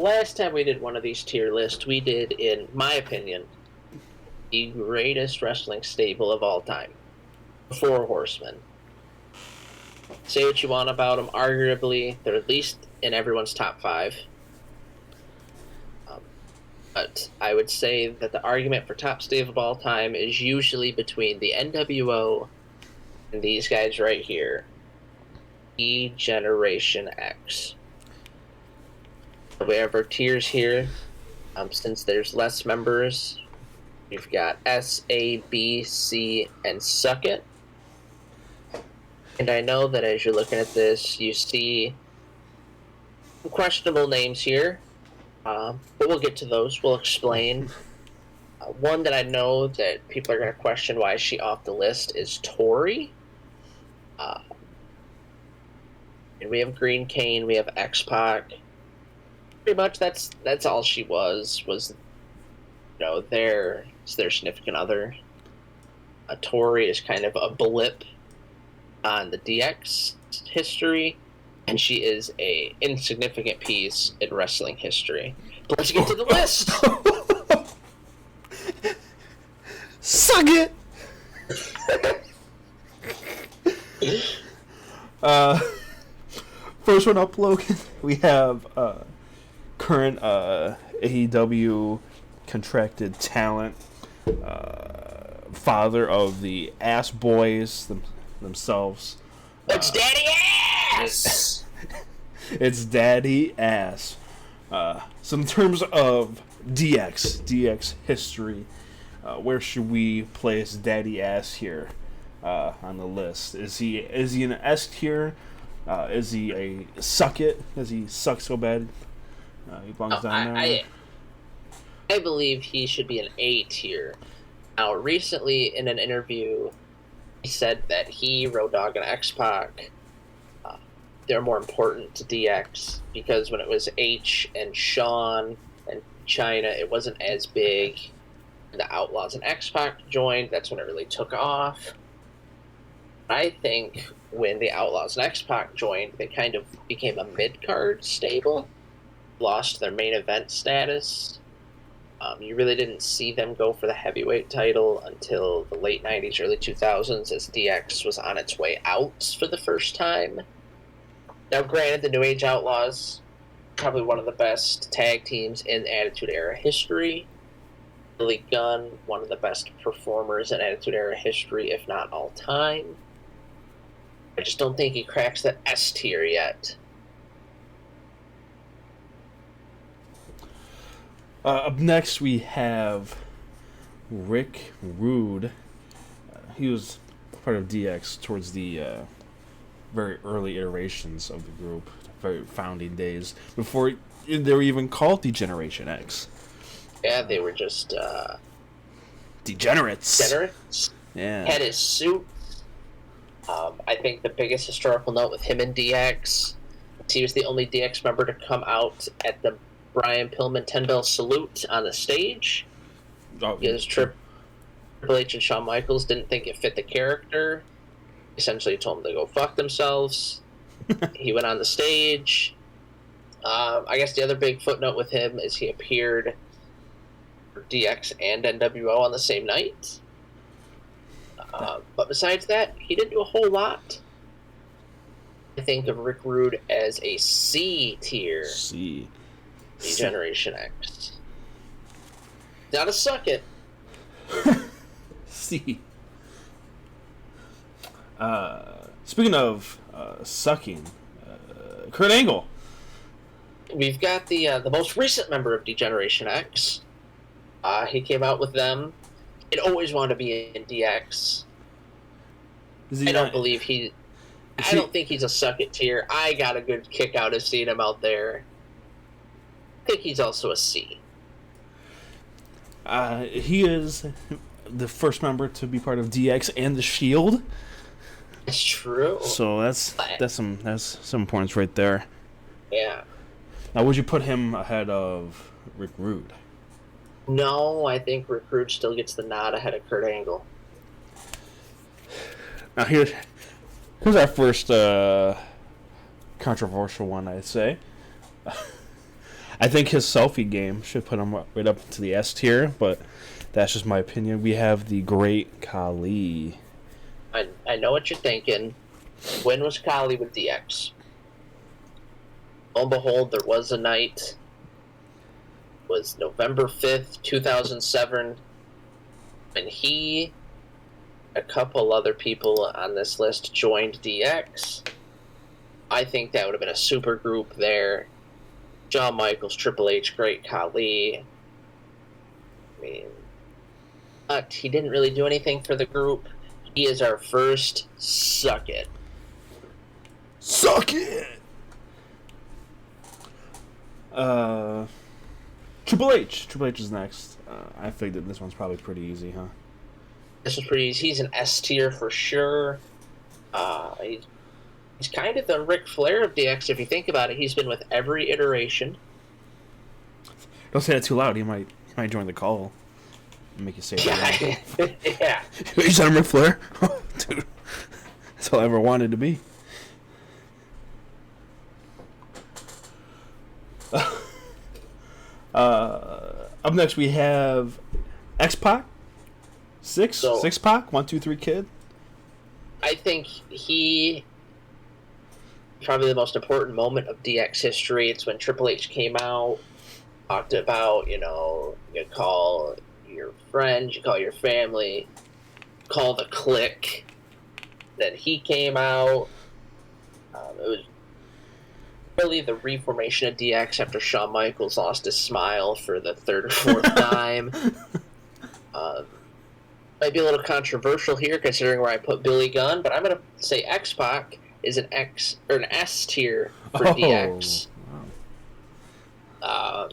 last time we did one of these tier lists, we did, in my opinion, the greatest wrestling stable of all time. The Four Horsemen. Say what you want about them. Arguably, they're at least in everyone's top five. But I would say that the argument for top stable of all time is usually between the NWO and these guys right here. Generation X. We have our tiers here. Since there's less members, we've got S, A, B, C, and Suck It. And I know that as you're looking at this, you see some questionable names here. But we'll get to those. We'll explain. One that I know that people are going to question why is she off the list is Tori. And we have Green Kane. We have X-Pac. Pretty much that's all she was their significant other. Tori is kind of a blip on the DX history, and she is a insignificant piece in wrestling history. But let's get to the list. Suck it. First one up, Logan. We have current AEW contracted talent, father of the Ass Boys themselves. It's Daddy Ass! It's Daddy Ass. So in terms of DX history, where should we place Daddy Ass here on the list? Is he an S tier? Is he a suck it? Does he suck so bad? He belongs down there. I believe he should be an A tier. Now, recently in an interview, he said that he, Road Dogg, and X-Pac, they're more important to DX because when it was H and Shawn and China, it wasn't as big. The Outlaws and X-Pac joined. That's when it really took off. I think when the Outlaws and X-Pac joined, they kind of became a mid-card stable, lost their main event status. You really didn't see them go for the heavyweight title until the late 90s, early 2000s, as DX was on its way out for the first time. Now, granted, the New Age Outlaws, probably one of the best tag teams in Attitude Era history. Billy Gunn, one of the best performers in Attitude Era history, if not all time. I just don't think he cracks that S tier yet. Up next, we have Rick Rude. He was part of DX towards the very early iterations of the group, very founding days, before they were even called Degeneration X. Yeah, they were just degenerates. Yeah. Had his suit. I think the biggest historical note with him in DX, he was the only DX member to come out at the Brian Pillman 10-bell salute on the stage. Because Triple H and Shawn Michaels didn't think it fit the character. Essentially told them to go fuck themselves. He went on the stage. I guess the other big footnote with him is he appeared for DX and NWO on the same night. But besides that, he didn't do a whole lot. I think of Rick Rude as a C tier. C. Generation X. Now to suck it. C. Speaking of sucking, Kurt Angle. We've got the most recent member of Degeneration X. He came out with them. He'd always wanted to be in DX. I don't think he's a suck it tier. I got a good kick out of seeing him out there. I think he's also a C. He is the first member to be part of DX and the Shield. It's true. So that's some importance right there. Yeah. Now, would you put him ahead of Rick Rude? No, I think Rick Rude still gets the nod ahead of Kurt Angle. Now here's our first controversial one, I'd say. I think his selfie game should put him right up to the S tier, but that's just my opinion. We have the Great Khali. I know what you're thinking. When was Kali with DX? Lo and behold, there was a night. It was November 5th, 2007, when he, a couple other people on this list, joined DX. I think that would have been a super group there. Shawn Michaels, Triple H, Great Khali. I mean, but he didn't really do anything for the group. He is our first Suck It. Suck it! Triple H. Triple H is next. I think that this one's probably pretty easy, huh? This was pretty easy. He's an S tier for sure. He's kind of the Ric Flair of DX if you think about it. He's been with every iteration. Don't say that too loud. He might join the call. Make you say that. Yeah. You said I'm Ric Flair? Dude, that's all I ever wanted to be. Up next we have X-Pac. Six-Pac? 1, 2, 3 kid. I think he... Probably the most important moment of DX history. It's when Triple H came out, talked about, you call your friends, you call your family, call the clique. Then he came out. It was really the reformation of DX after Shawn Michaels lost his smile for the third or fourth time. Might be a little controversial here considering where I put Billy Gunn, but I'm going to say X-Pac is an X or an S tier for DX. Wow.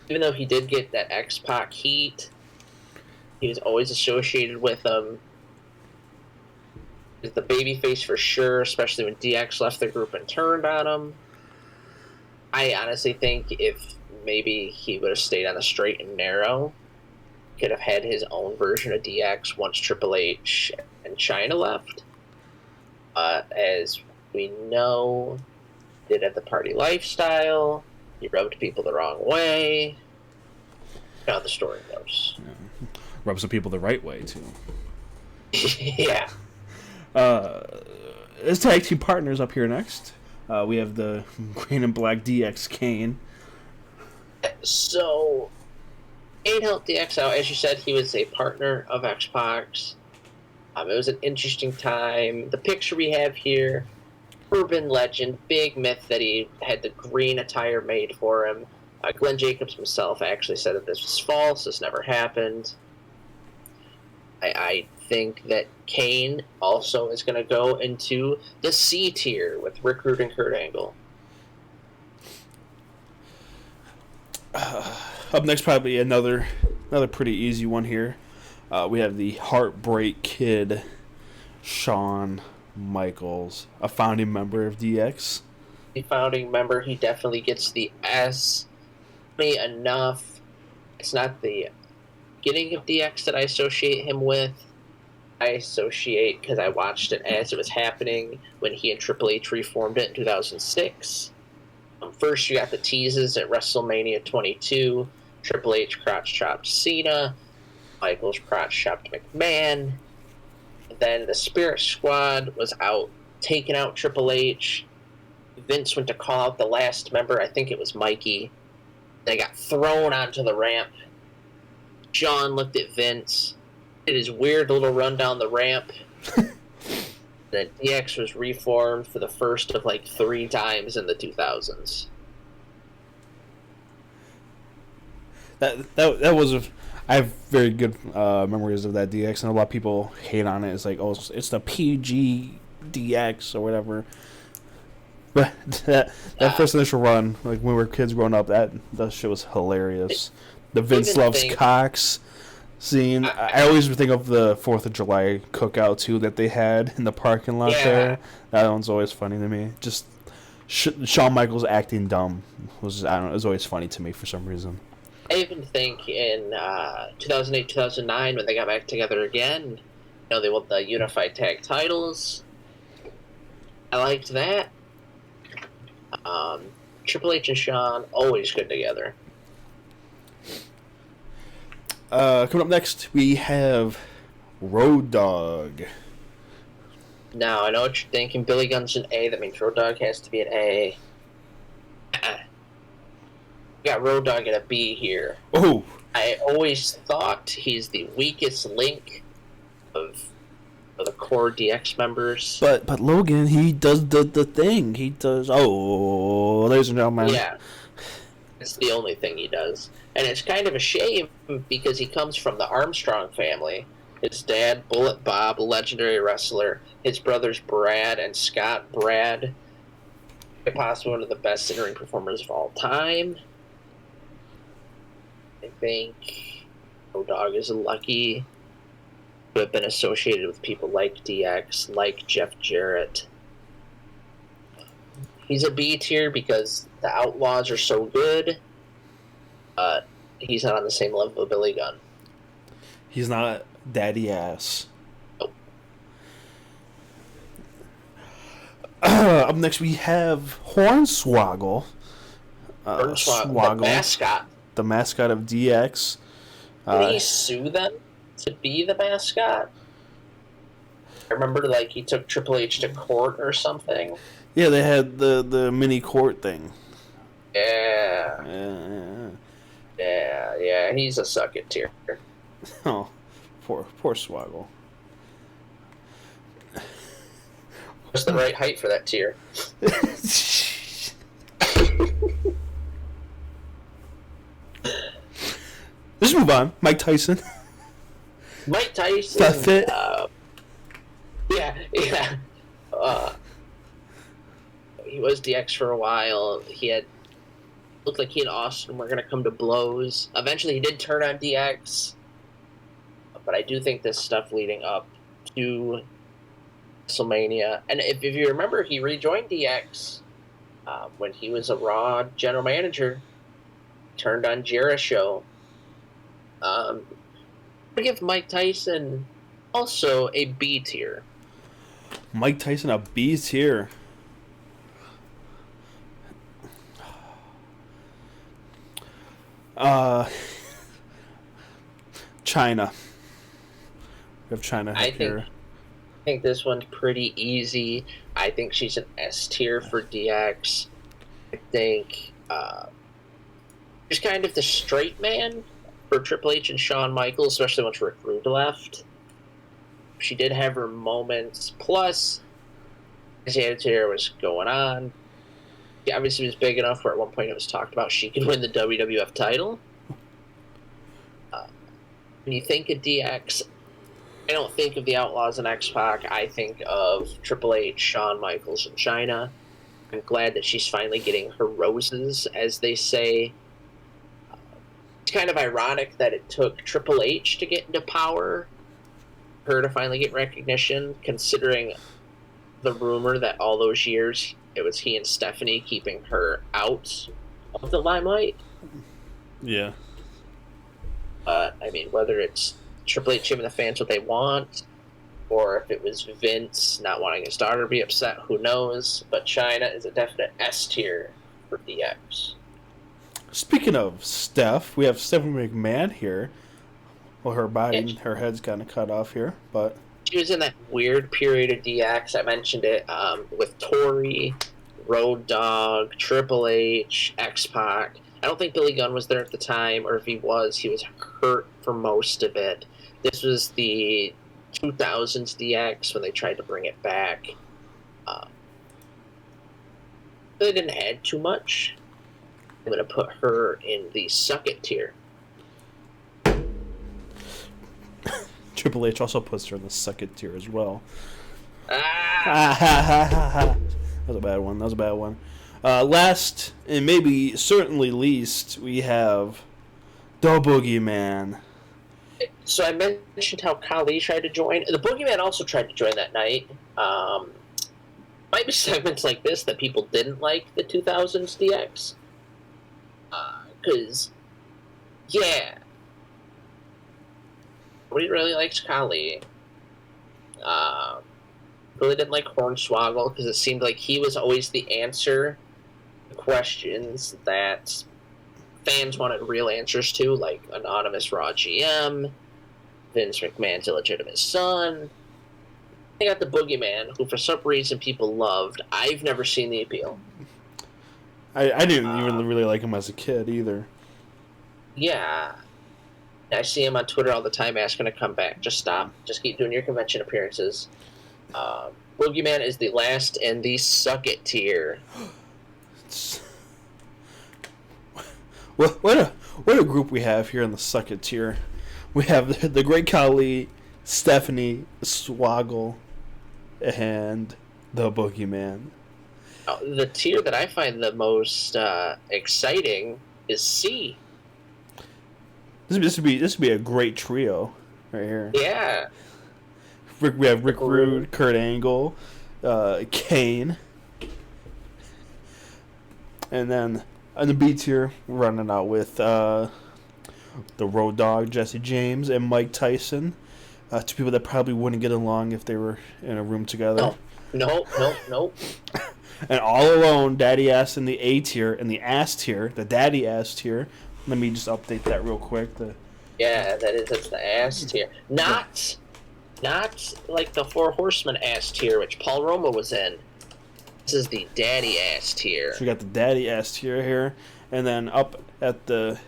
Even though he did get that X-Pac heat, he was always associated with him. He's the babyface for sure, especially when DX left the group and turned on him. I honestly think if maybe he would have stayed on the straight and narrow, could have had his own version of DX once Triple H and Chyna left. As we know, he did have the party lifestyle. He rubbed people the wrong way. You know how the story goes. Yeah. Rub some people the right way, too. Yeah. His tag team partners up here next. We have the green and black DX Kane. So, Kane helped DX out. As you said, he was a partner of X-Pac's. It was an interesting time. The picture we have here, urban legend, big myth that he had the green attire made for him. Glenn Jacobs himself actually said that this was false. This never happened. I think that Kane also is going to go into the C tier with Rick Rude and Kurt Angle. Up next, probably another pretty easy one here. We have the Heartbreak Kid, Shawn Michaels, a founding member of DX. The founding member, he definitely gets the S. Me enough. It's not the beginning of DX that I associate him with. I associate because I watched it as it was happening when he and Triple H reformed it in 2006. First, you got the teases at WrestleMania 22. Triple H crotch chopped Cena. Michaels crotch chopped McMahon. Then the Spirit Squad was out, taking out Triple H. Vince went to call out the last member. I think it was Mikey. They got thrown onto the ramp. John looked at Vince, did his weird little run down the ramp. Then DX was reformed for the first of like 3 times in the 2000s. That was I have very good memories of that DX, and a lot of people hate on it. It's like, oh, it's the PG DX or whatever. But that first initial run, like when we were kids growing up, that shit was hilarious. The Vince Loves Cox scene. I always think of the 4th of July cookout too that they had in the parking lot there. That one's always funny to me. Just Shawn Michaels acting dumb was, I don't know, it was always funny to me for some reason. I even think in 2008, 2009 when they got back together again, they won the unified tag titles. I liked that. Triple H and Shawn, always good together. Coming up next, we have Road Dogg. Now, I know what you're thinking. Billy Gunn's an A. That means Road Dogg has to be an A. We got Road Dogg at a B here. Oh. I always thought he's the weakest link of the core DX members. But Logan, he does the thing. He does. Oh, ladies and gentlemen. Yeah. It's the only thing he does. And it's kind of a shame because he comes from the Armstrong family. His dad, Bullet Bob, legendary wrestler. His brothers, Brad and Scott. Brad, possibly one of the best in-ring performers of all time. I think Road Dogg is lucky to have been associated with people like DX, like Jeff Jarrett. He's a B tier because the Outlaws are so good. He's not on the same level of Billy Gunn. He's not daddy ass. Nope. Up next, we have Hornswoggle. Hornswoggle, the mascot. The mascot of DX. Did he sue them to be the mascot? I remember, like, he took Triple H to court or something. Yeah, they had the mini court thing. Yeah. Yeah, he's a suck it tier. Oh, poor Swoggle. What's the right height for that tier? Let's move on. Mike Tyson. Mike Tyson. That fit. Yeah. He was DX for a while. Looked like he and Austin were going to come to blows. Eventually, he did turn on DX. But I do think this stuff leading up to WrestleMania, and if you remember, he rejoined DX when he was a Raw general manager. Turned on Jericho. I give Mike Tyson also a B tier. Mike Tyson a B tier. China. We have China here. I think this one's pretty easy. I think she's an S tier for DX. I think she's kind of the straight man for Triple H and Shawn Michaels, especially once Rick Rude left. She did have her moments. Plus, as the Attitude Era was going on, she obviously was big enough where at one point it was talked about she could win the WWF title. When you think of DX, I don't think of the Outlaws and X-Pac. I think of Triple H, Shawn Michaels, and Chyna. I'm glad that she's finally getting her roses, as they say. It's kind of ironic that it took Triple H to get into power, her to finally get recognition, considering the rumor that all those years it was he and Stephanie keeping her out of the limelight. Yeah. I mean, whether it's Triple H giving the fans what they want, or if it was Vince not wanting his daughter to be upset, who knows? But Chyna is a definite S tier for DX. Speaking of Steph, we have Stephanie McMahon here. Well, her body, her head's kind of cut off here, but she was in that weird period of DX. I mentioned it with Tori, Road Dogg, Triple H, X-Pac. I don't think Billy Gunn was there at the time, or if he was hurt for most of it. This was the 2000s DX when they tried to bring it back. They didn't add too much. I'm going to put her in the suck it tier. Triple H also puts her in the suck it tier as well. Ah! That was a bad one. Last, and maybe certainly least, we have the Boogeyman. So I mentioned how Khali tried to join. The Boogeyman also tried to join that night. Might be segments like this that people didn't like the 2000s DX. Because, yeah. Nobody really likes Khali. Really didn't like Hornswoggle because it seemed like he was always the answer. questions that fans wanted real answers to, like anonymous Raw GM, Vince McMahon's illegitimate son. They got the Boogeyman, who for some reason people loved. I've never seen the appeal. I didn't even really like him as a kid either. Yeah. I see him on Twitter all the time asking to come back. Just stop. Just keep doing your convention appearances. Boogeyman is the last in the suck it tier. What a group we have here in the suck it tier. We have the Great Khali, Stephanie, Swoggle, and the Boogeyman. The tier that I find the most exciting is C. This would be a great trio right here. Yeah. We have Rick Rude, Kurt Angle, Kane, and then on the B tier, we're running out with the Road Dogg, Jesse James, and Mike Tyson. Two people that probably wouldn't get along if they were in a room together. No. And all alone, Daddy Ass in the A tier, and the Ass tier, the Daddy Ass tier. Let me just update that real quick. That's the ass tier. Not like the Four Horsemen ass tier, which Paul Roma was in. This is the Daddy Ass tier. So we got the Daddy Ass tier here, and then up at the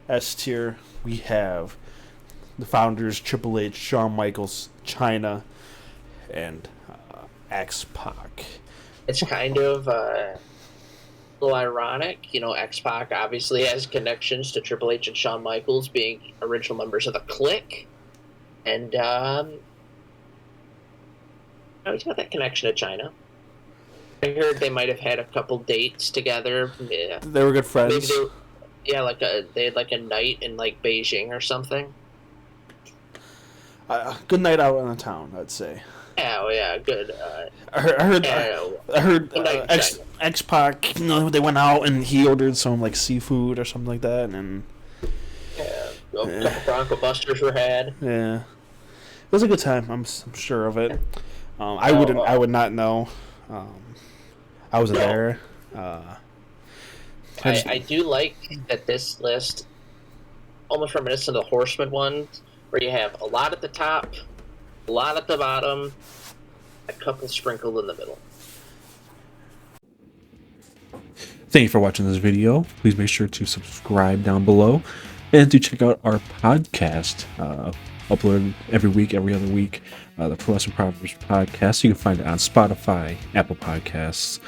S tier we have the founders Triple H, Shawn Michaels, Chyna, and X-Pac. It's kind of a little ironic. X-Pac obviously has connections to Triple H and Shawn Michaels being original members of the Clique. And he's got that connection to Chyna. I heard they might have had a couple dates together. Yeah. They were good friends. They had like a night in like Beijing or something. Good night out in the town, I'd say. Yeah, good. I heard X-Pac, they went out and he ordered some like seafood or something like that, and a couple Bronco Busters were had. Yeah, it was a good time. I'm sure of it. I would not know. I was there. I do like that this list almost reminiscent of the Horseman one, where you have a lot at the top, a lot at the bottom, a couple sprinkled in the middle. Thank you for watching this video. Please make sure to subscribe down below and to check out our podcast. Uploaded every week, every other week. The Pro Wrestling Proverbs podcast. You can find it on Spotify, Apple Podcasts,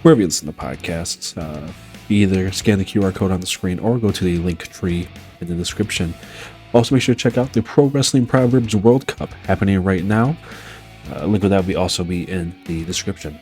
wherever you listen to podcasts. Either scan the QR code on the screen or go to the link tree in the description. Also, make sure to check out the Pro Wrestling Proverbs World Cup happening right now. A link of that will also be in the description.